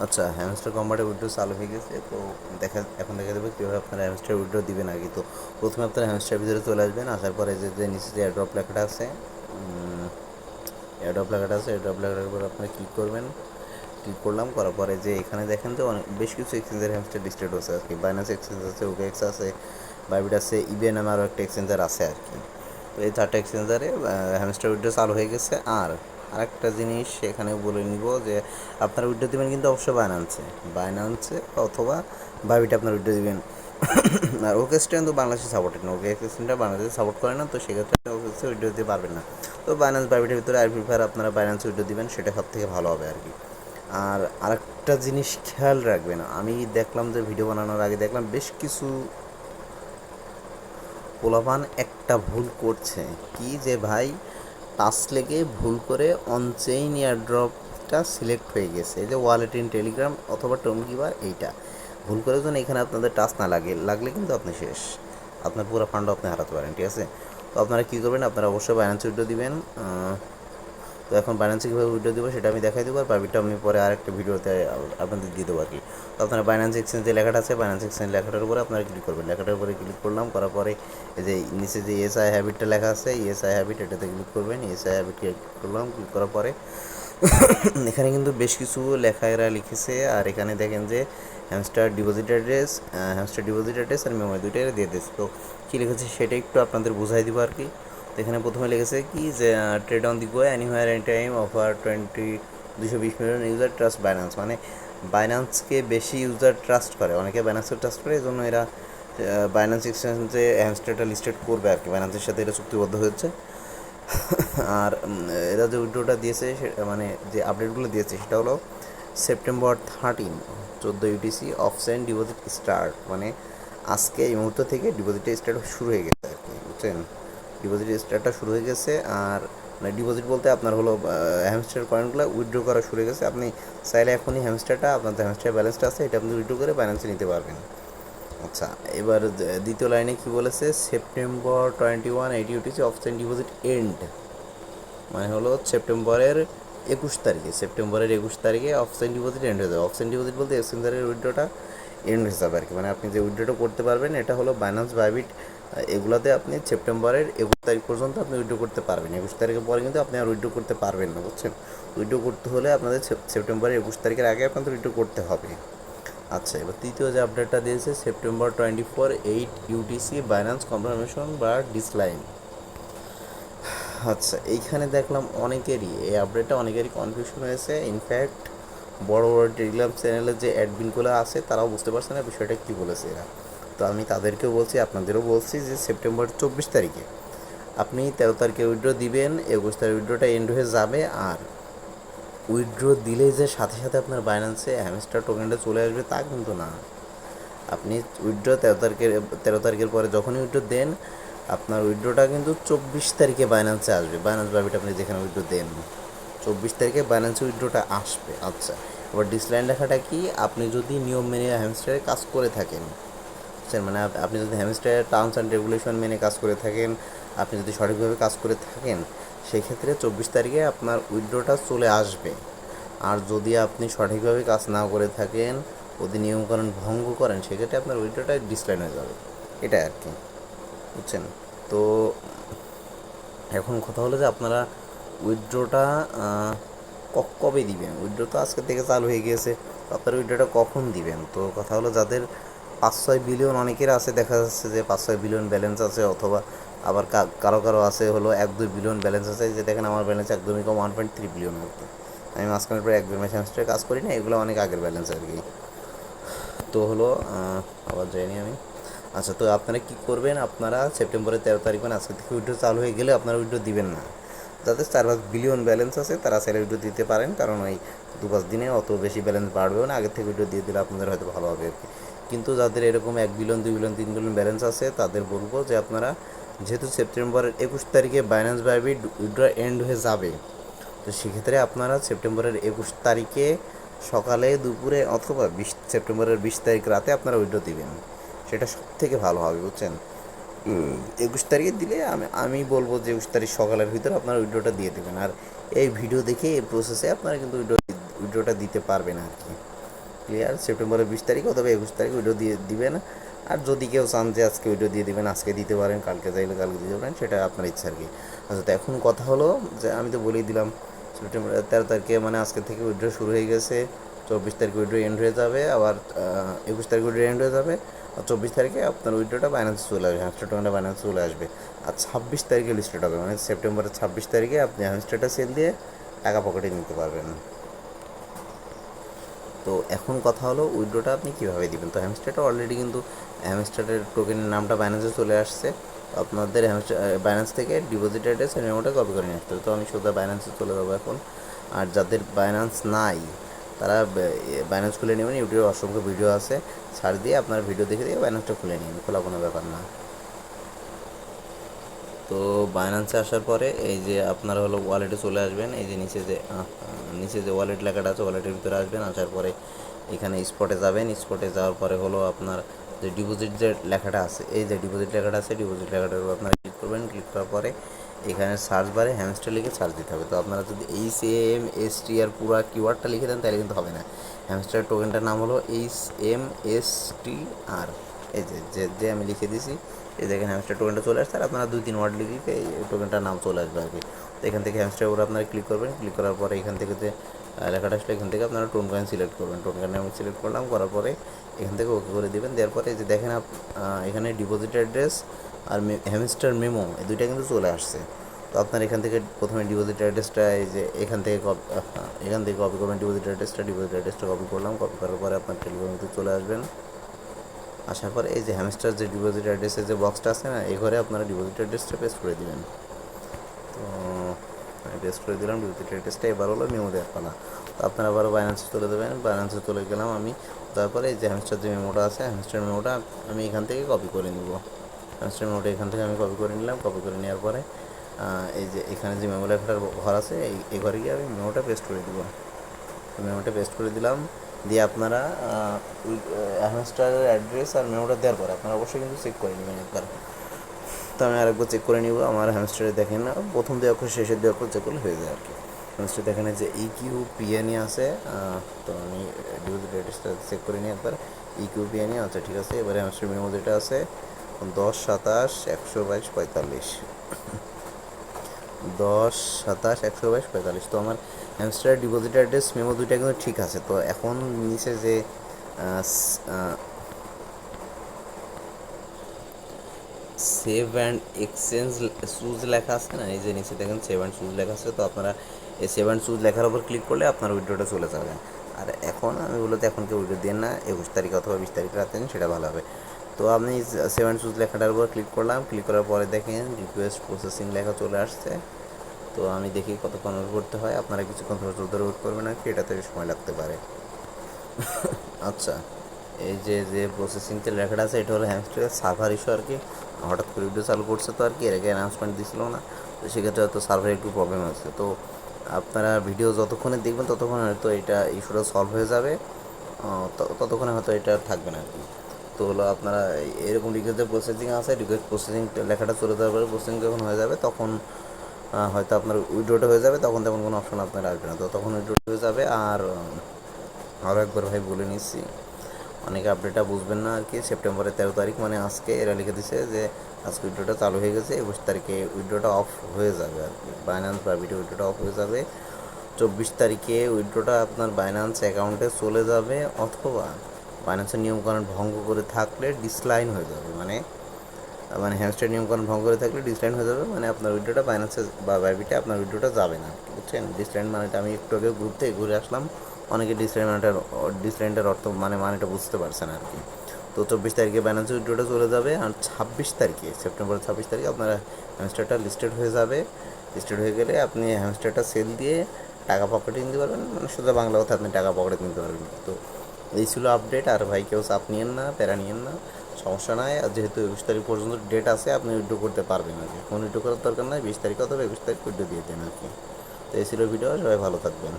আচ্ছা, hamster কম্বাটে withdraw চালু হয়ে গেছে। তো এখন দেখা যাবে কীভাবে আপনারা হ্যামস্টার উইথড্র দিবেন। আগে তো প্রথমে আপনারা হ্যামস্টার ভিতরে চলে আসবেন। আসার পরে যে নিচে যে অ্যাড্রপ লেখাটা আছে, অ্যাড্রপ লেখাটার উপর আপনারা ক্লিক করবেন। ক্লিক করলাম, করার পরে যে এখানে দেখেন যে অনেক বেশ কিছু এক্সচেঞ্জের হ্যামস্টার লিস্টেড আছে আর কি। বাইন্যান্স এক্সচেঞ্জ আছে, ওকেএক্স আছে, বাইবিট আছে, ইবিএ নামে আরও একটা এক্সচেঞ্জার আছে আর কি। তো এই চারটা এক্সচেঞ্জারে হ্যামস্টার উইথড্র চালু হয়ে গেছে। আর আরেকটা জিনিস এখানে বলে নিব যে আপনারা উইথড্র দেবেন কিন্তু অবশ্যই বাইন্যান্সে অথবা বাইবিটে আপনারা উইথড্র দেবেন। আর ওকেএক্সটা কিন্তু বাংলাদেশে সাপোর্টেড না, ওকেএক্সটা বাংলাদেশে সাপোর্ট করে না, তো সেক্ষেত্রে ওকেএক্সে উইথড্র দিতে পারবেন না। তো বাইন্যান্স বাইবিটের ভিতরে আই প্রিফার আপনারা বাইন্যান্সে উইথড্র দিবেন, সেটা সব থেকে ভালো হবে আর কি। আর আরেকটা জিনিস খেয়াল রাখবেন, আমি দেখলাম যে ভিডিও বানানোর আগে দেখলাম বেশ কিছু পোলাপান একটা ভুল করছে কি, যে ভাই টাচ লেগে ভুল করে অনচেইন এয়ারড্রপটা সিলেক্ট হয়ে গেছে। এই যে ওয়ালেট ইন টেলিগ্রাম অথবা টমকিবার, এইটা ভুল করে যেন এখানে আপনাদের টাচ না লাগলে কিন্তু আপনি শেষ, আপনার পুরো ফান্ড আপনি হারাতে পারেন, ঠিক আছে। তো আপনারা কী করবেন, আপনারা অবশ্যই বাইন্যান্স উইথড্র দিবেন। তো এখন বাইন্যান্সে কীভাবে উইথড্র দেবো সেটা আমি দেখাই দেবো, আর বাকিটা আমি পরে আরেকটা ভিডিওতে আপনাদের দিয়ে দেবো আর কি। তো আপনারা বাইন্যান্স এক্সচেঞ্জ যে লেখাটা আছে, বাইন্যান্স এক্সচেঞ্জ লেখাটার উপরে আপনারা ক্লিক করবেন। লেখাটার উপরে ক্লিক করলাম, করার পরে এই যে নিচে যে এসআই হ্যাবিটটা লেখা আছে, এসআই হ্যাবিট, এটাতে ক্লিক করবেন। এসআই হ্যাবিট ক্লিক করলাম, ক্লিক করার পরে এখানে কিন্তু বেশ কিছু লেখা এরা লিখেছে। আর এখানে দেখেন যে হ্যামস্টার ডিপোজিট অ্যাড্রেস আর মেমোরি দুইটাই দিয়ে দিয়েছে। তো কী লিখেছে সেটা একটু আপনাদের বুঝাই দিব আর কি। তো এখানে প্রথমে লিখেছে কি যে trade on the go anywhere any time offer 220 million user trust Binance, মানে বাইন্যান্সকে বেশি ইউজার ট্রাস্ট করে, অনেকে বাইন্যান্সকে ট্রাস্ট করে, এই জন্য এরা বাইন্যান্স এক্সচেঞ্জে হ্যামস্টারটা লিস্টেড করবে আর কি, বাইন্যান্সের সাথে এটা চুক্তিবদ্ধ হয়েছে। আর এরা যে উইড্রোটা দিয়েছে মানে যে আপডেটগুলো দিয়েছে সেটা হলো সেপ্টেম্বর 13 14 ইউটিসি অফসেন্ড ডিপোজিট স্টার্ট, মানে আজকে এই মুহূর্ত থেকে ডিপোজিটটা স্টার্ট শুরু হয়ে গেছে আর কি, বুঝছেন। ডিপোজিট স্টার্টটা শুরু হয়ে গেছে। আর মানে ডিপোজিট বলতে আপনার হলো হ্যামস্টার কয়েনগুলো উইথড্র করা শুরু হয়ে গেছে। আপনি চাইলে এখনই হ্যামস্টারটা, আপনার যে হ্যামস্টার ব্যালেন্সটা আছে এটা আপনি উইথড্র করে বাইন্যান্সে নিতে পারবেন। আচ্ছা, এবার দ্বিতীয় লাইনে কি বলেছে, সেপ্টেম্বর 21 80 ইউটিসি অফসেন্ড ডিপোজিট এন্ড, মানে হলো সেপ্টেম্বরের 21 তারিখে অফসেন্ট ডিপোজিট এন্ড হয়ে যাবে। অফসেন্ট ডিপোজিট বলতে এক্সচেঞ্জারের উইথড্রটা এন্ড হয়ে যাবে আর কি, মানে আপনি যে উইথড্রটা করতে পারবেন এটা হলো বাইন্যান্স বাইবিট, এগুলাতে আপনি সেপ্টেম্বরের 21 তারিখ পর্যন্ত আপনি উইথড্র করতে পারবেন। 21 তারিখের পরে কিন্তু আপনি আর উইথড্র করতে পারবেন না, বুঝছেন। উইথড্র করতে হলে আপনাদের সেপ্টেম্বরের 21 তারিখের আগে আপনাদের উইথড্র করতে হবে। আচ্ছা, এবার তৃতীয় যে আপডেটটা দিয়েছে সেপ্টেম্বর 24 8 ইউটিসি বাইন্যান্স কনফার্মেশন বা ডিসলাইন। আচ্ছা, এইখানে দেখলাম অনেকেরই এই আপডেটটা অনেকেরই কনফিউশন হয়েছে। ইনফ্যাক্ট বড় বড় টেলিগ্রাম চ্যানেলের যে অ্যাডমিনগুলো আছে তারাও বুঝতে পারছে না বিষয়টা কী বলেছে এরা। তো আমি তাদেরকেও বলছি, আপনাদেরও বলছি যে সেপ্টেম্বর 24 তারিখে আপনি 13 তারিখে উইথড্র দিবেন, 21 তারিখ উইথড্রটা এন্ড হয়ে যাবে। আর উইথড্র দিলেই যে সাথে সাথে আপনার বাইন্যান্সে হ্যামস্টার টোকেনটা চলে আসবে তা কিন্তু না। আপনি উইথড্র 13 তারিখের পরে যখনই উইথড্র দেন, আপনার উইথড্রটা কিন্তু 24 তারিখে বাইন্যান্সে আসবে। বাইন্যান্স বাইবিট আপনি যেখানে উইথড্র দেন 24 তারিখে বাইন্যান্সে উইথড্রটা আসবে। আচ্ছা, এবার ডিসলাইন লেখাটা কি, আপনি যদি নিয়ম মেনে হ্যামস্টারে কাজ করে থাকেন, মানে আপনি যদি হ্যামস্টারের টার্মস অ্যান্ড রেগুলেশন মেনে কাজ করে থাকেন, আপনি যদি সঠিকভাবে কাজ করে থাকেন, সেই ক্ষেত্রে 24 তারিখে আপনার উইথড্রটা চলে আসবে। আর যদি আপনি সঠিকভাবে কাজ না করে থাকেন, যদি নিয়মকানুন ভঙ্গ করেন, সেক্ষেত্রে আপনার উইথড্রটা ডিসলাইন হয়ে যাবে, এটাই আর কি, বুঝছেন। তো এখন কথা হলো যে আপনারা উইথড্রটা কবে দিবেন। উইথড্র তো আজকে থেকে চালু হয়ে গিয়েছে, আপনারা উইথড্রটা কখন দিবেন। তো কথা হলো যাদের 5-6 বিলিয়ন, অনেকের আছে দেখা যাচ্ছে যে 5-6 বিলিয়ন ব্যালেন্স আছে, অথবা আবার কারো আছে হলো 1-2 বিলিয়ন ব্যালেন্স আছে। যে দেখেন আমার ব্যালেন্স একদমই কম, 1.3 বিলিয়ন মতো। আমি মাঝখানে প্রায় 1-2 মাস হ্যামস্টারে কাজ করি না, এগুলো অনেক আগের ব্যালেন্স আর কি। তো হলো আবার যাইনি আমি। আচ্ছা, তো আপনারা কী করবেন, আপনারা সেপ্টেম্বরের 13 তারিখ মানে আজকে থেকে উইথড্র চালু হয়ে গেলে আপনারা উইথড্র দিবেন না। যাদের 4-5 বিলিয়ন ব্যালেন্স আছে তারা চাইলে উইথড্র দিতে পারেন, কারণ ওই 2-5 দিনে অত বেশি ব্যালেন্স বাড়বেও না, আগের থেকে উইথড্র দিয়ে দিলে আপনাদের হয়তো ভালো হবে আর কি। কিন্তু যাদের এরকম 1 বিলিয়ন 2 বিলিয়ন 3 বিলিয়ন ব্যালেন্স আছে তাদের বলবো যে আপনারা, যেহেতু সেপ্টেম্বরের 21 তারিখে বাইন্যান্স বাইবিট উইথড্র এন্ড হয়ে যাবে, তো সেক্ষেত্রে আপনারা সেপ্টেম্বরের 21 তারিখে সকালে, দুপুরে, অথবা সেপ্টেম্বরের 20 তারিখ রাতে আপনারা উইথড্র দিবেন, সেটা সব থেকে ভালো হবে, বুঝছেন। 21 তারিখে দিলে আমি বলবো যে 21 তারিখ সকালের ভিতরে আপনারা উইথড্রটা দিয়ে দেবেন। আর এই ভিডিও দেখে এই প্রসেসে আপনারা কিন্তু উইথড্রটা দিতে পারবেন আর কি। ক্লিয়ার? সেপ্টেম্বরের 20 তারিখ অথবা 21 তারিখ উইড্রো দিয়ে দিবেন। আর যদি কেউ চান যে আজকে উইড্রো দিয়ে দিবেন, আজকে দিতে পারেন, কালকে চাইলে কালকে দিতে পারেন, সেটা আপনার ইচ্ছা আর কি। আচ্ছা, তো এখন কথা হলো যে আমি তো বলেই দিলাম সেপ্টেম্বর 13 তারিখে মানে আজকে থেকে উইড্রো শুরু হয়ে গেছে। 24 তারিখে উইড্রো এন্ড হয়ে যাবে, আবার 21 তারিখে উইড্রো এন্ড হয়ে যাবে, আর 24 তারিখে আপনার উইড্রোটা বাইন্যান্সে চলে আসবে, হ্যামস্টার টোকেনটা বাইন্যান্সে চলে আসবে। আর 26 তারিখে লিস্টেড হবে, মানে সেপ্টেম্বরের 26 তারিখে আপনি হ্যামস্টারটা সেল দিয়ে টাকা পকেটে নিতে পারবেন। তো এখন কথা হলো উইড্রোটা আপনি কীভাবে দিবেন। তো হ্যামস্টারটা অলরেডি কিন্তু হ্যামস্টারের টোকেনের নামটা বাইন্যান্সে চলে আসছে। তো আপনাদের হ্যামস্টার বাইন্যান্স থেকে ডিপোজিট অ্যাড্রেস মেমোটা কপি করে নিয়ে আসতে হবে। তো আমি সোজা বাইন্যান্সে চলে যাবো এখন। আর যাদের বাইন্যান্স নাই তারা বাইন্যান্স খুলে নেবেন, ইউটিউবে অসংখ্য ভিডিও আছে, সার্চ দিয়ে আপনার ভিডিও দেখে দিয়ে বাইন্যান্সটা খুলে নিন, খোলা কোনো ব্যাপার না। তো বাইন্যান্সে আসার পরে এই যে আপনারা হলো ওয়ালেটে চলে আসবেন, এই যে নিচে যে ওয়ালেট লেখাটা আছে ওয়ালেটের ভিতরে আসবেন। আসার পরে এখানে স্পটে যাবেন, স্পটে যাওয়ার পরে হলো আপনার যে ডিপোজিট যে লেখাটা আছে, এই যে ডিপোজিট লেখাটা আছে, ডিপোজিট লেখাটার উপর আপনারা ক্লিক করবেন। ক্লিক করার পরে এখানে সার্চ বারে হ্যামস্টার লিখে সার্চ দিতে হবে। তো আপনারা যদি HMST আর পুরো কিওয়ার্ডটা লিখে দেন তাহলে কিন্তু হবে না। হ্যামস্টার টোকেনটার নাম হলো HMSTR, এই যে আমি লিখে দিয়েছি, এই দেখেন হ্যামস্টার টোকেনটা চলে আসছে। আর আপনারা 2-3 ওয়ার্ড লিখে এই টোকেনটার নাম চলে আসবে আর কি। তো এখান থেকে হ্যামস্টার উপরে আপনারা ক্লিক করবেন। ক্লিক করার পরে এখান থেকে যে লেখাটা আসলে এখান থেকে আপনারা টোন কয়েন সিলেক্ট করবেন। টোন কয়েন আমি সিলেক্ট করলাম, করার পরে এখান থেকে ওকে করে দেবেন। দেওয়ার পরে যে দেখেন এখানে ডিপোজিট অ্যাড্রেস আর হ্যামস্টার মেমো এই দুইটা কিন্তু চলে আসছে। তো আপনার এখান থেকে প্রথমে ডিপোজিট অ্যাড্রেসটা এই যে এখান থেকে কপি করবেন। ডিপোজিট অ্যাড্রেসটা কপি করলাম। কপি করার পরে আপনার টেলিগ্রামে চলে আসবেন। আসার পরে এই যে হ্যামস্টার যে ডিপোজিট অ্যাড্রেসের যে বক্সটা আছে না, এই ঘরে আপনারা ডিপোজিট অ্যাড্রেসটা পেস্ট করে দেবেন। তো আমি পেস্ট করে দিলাম ডিপোজিট অ্যাড্রেসটা। এবার হলো মেমো দেওয়ার পালা। তো আপনারা আবার বাইন্যান্সে চলে দেবেন। বাইন্যান্সে চলে গেলাম আমি। তারপরে এই যে হ্যামস্টার যে মেমোটা আছে, হ্যামস্টার মেমোটা আমি এখান থেকে কপি করে নিব। হ্যামস্টার মেমোটা এখান থেকে আমি কপি করে নিলাম। কপি করে নেওয়ার পরে এই যে এখানে যে মেমো লেখাটার ঘর আছে, এই ঘরে গিয়ে আমি মেমোটা পেস্ট করে দিব। মেমোটা পেস্ট করে দিলাম। দিয়ে আপনারা হ্যামস্টারের অ্যাড্রেস আর মেমোটা দেওয়ার পরে আপনারা অবশ্যই কিন্তু চেক করে নেবেন একবার। তো আমি আরেকবার চেক করে নিব। আমার হ্যামস্টারে দেখেন না, প্রথম 2 অক্ষর শেষের 2 অক্ষর চেক করলে হয়ে যায় আর কি। হ্যামস্টারে দেখেন যে EQPNE আছে। তো আমি ডিপোজিট অ্যাড্রেসটা চেক করে নিই একবার। EQPNE আচ্ছা ঠিক আছে। এবারে হ্যামস্টার মেমো যেটা আছে 10 27 122 45, 10 27 122 45। তো আমার হ্যামস্টার ডিপোজিট অ্যাড্রেস মেমো দুইটা কিন্তু ঠিক আছে। তো এখন নিচে যে সেভ অ্যান্ড এক্সচেঞ্জ সুজ লেখা আছে না, এই যে নিচে দেখেন সেভ অ্যান্ড সুজ লেখা আছে। তো আপনারা এই সেভ অ্যান্ড সুজ লেখার উপর ক্লিক করলে আপনার উইড্রোটা চলে যাবে। আর এখন আমি বলতে এখন কেউ উইড্রো দিয়ে না, 21 তারিখ অথবা 20 তারিখ রাতে দিন, সেটা ভালো হবে। তো আমি সেভ অ্যান্ড সুজ লেখাটার উপর ক্লিক করলাম। ক্লিক করার পরে দেখেন রিকোয়েস্ট প্রসেসিং লেখা চলে আসছে। তো আমি দেখি কতক্ষণ ওয়েট করতে হয়। আপনারা কিছুক্ষণ ধরে ওয়েট করবেন আর কি, এটাতে সময় লাগতে পারে। আচ্ছা, এই যে প্রসেসিংতে লেখাটা আছে এটা হলো হ্যামস্টারের সার্ভার ইস্যু আর কি। হঠাৎ করে ভিডিও চালু করছে তো আর কি, এর আগে অ্যানাউন্সমেন্ট দিছিল না, তো সেক্ষেত্রে হয়তো সার্ভারে একটু প্রবলেম আছে। তো আপনারা ভিডিও যতক্ষণে দেখবেন ততক্ষণে হয়তো এটা ইস্যুটা সলভ হয়ে যাবে, ততক্ষণে হয়তো এটা থাকবে না আর কি। তো হলো আপনারা এরকম রিকোয়েস্ট প্রসেসিং আছে, রিকোয়েস্ট প্রসেসিং লেখাটা চলে যাওয়ার পরে প্রসেসিং যখন হয়ে যাবে তখন হয়তো আপনার উইড্রোটা হয়ে যাবে, তখন তেমন কোনো অপশন আপনার আসবে না। তো তখন উইড্রো হয়ে যাবে। আর আরও একবার ভাই বলে নিচ্ছি, অনেকে আপডেটটা বুঝবেন না আর কি। সেপ্টেম্বরের 13 তারিখ মানে আজকে এরা লিখে দিছে যে আজকে উইড্রোটা চালু হয়ে গেছে, 21 তারিখে উইড্রোটা অফ হয়ে যাবে আর কি। বাইন্যান্স বা ভিডিও উইড্রোটা অফ হয়ে যাবে। 24 তারিখে উইড্রোটা আপনার বাইন্যান্স অ্যাকাউন্টে চলে যাবে, অথবা বাইন্যান্সের নিয়মকানুন ভঙ্গ করে থাকলে ডিসলাইন হয়ে যাবে। মানে হ্যামস্টার নিয়মকানুন ভঙ্গ করে থাকলে ডিসলাইন হয়ে যাবে, মানে আপনার উইড্রোটা বাইন্যান্সে বা বাইবিটে আপনার উইড্রোটা যাবে না, বুঝছেন? ডিসলাইন মানেটা আমি একটু আগে গ্রুপ থেকে ঘুরে আসলাম, অনেকে ডিসলাইনটার অর্থ মানেটা বুঝতে পারছেন আর কি। তো 24 তারিখে বাইন্যান্সে উইড্রোটা চলে যাবে। আর 26 তারিখে সেপ্টেম্বরের 26 তারিখে আপনার হ্যামস্টারটা লিস্টেড হয়ে যাবে। লিস্টেড হয়ে গেলে আপনি হ্যামস্টারটা সেল দিয়ে টাকা পকেটে নিতে পারবেন, মানে সোজা বাংলা কথা আপনি টাকা পকেটে নিতে পারবেন। তো এই ছিল আপডেট। আর ভাই কেউ চাপ নিয়েন না, প্যারা নিয়েন না, সমস্যা নাই। আর যেহেতু 21 তারিখ পর্যন্ত ডেট আছে, আপনি উইড্রো করতে পারবেন আর কি। কোনো উইড্রো করার দরকার নাই, 20 তারিখ অথবা 21 তারিখ উইড্রো দিয়ে দেন আর কি। তো এই ছিল ভিডিও, সবাই ভালো থাকবেন।